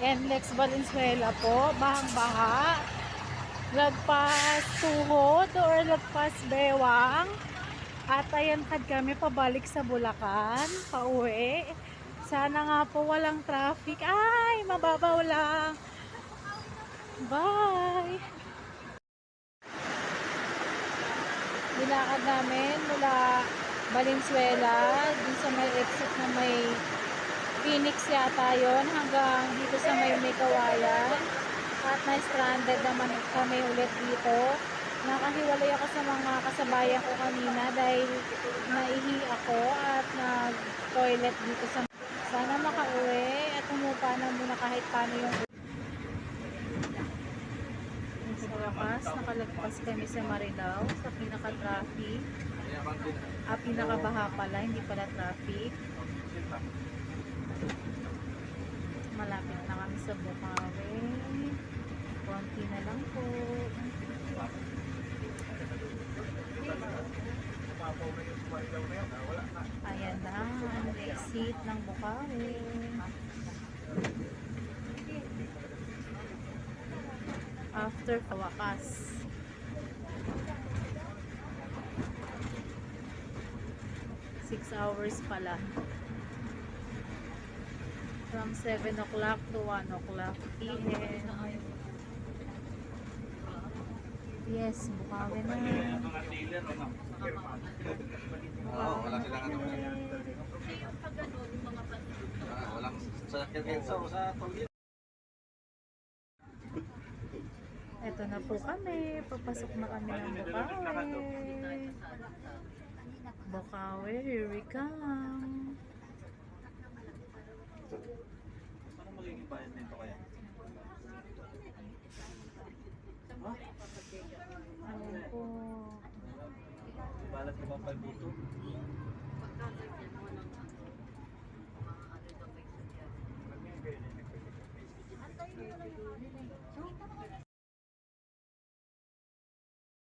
NLEX Valenzuela po, bahang-baha. Lagpas tuhod or lagpas bewang. At ayan kad kami pabalik sa Bulacan, pauwi. Sana nga po walang traffic. Ay, mababaw lang. Bye! Nilakad namin mula Valenzuela, dun sa may exit na may Phoenix yata yon, hanggang dito sa may Kawayan. At na-stranded naman kami ulit dito. Nakahiwalay ako sa mga kasabayan ko kanina dahil naihi ako at nag-toilet dito sa... Sana makauwi at umupa na muna kahit paano yung... Sa wakas, nakalagpas kami sa Marilao sa pinaka-traffic. Pinakabaha pala, hindi pala traffic. Malapit na kami sa Bukawi. Konti na lang po. Ayan na ang exit ng Bukawi. After kawakas. Six hours pala. From 7 o'clock to 1 o'clock p.m. Yes, Bukawi na. Wala silang ano. Walang sa Kenso sa Tolgate. Ito na po kami. Papasok na kami ng Bukawi. Bukawi, here we come. Ano magiging bayad nito kaya? Ayan po. Balat ko bang palbuto?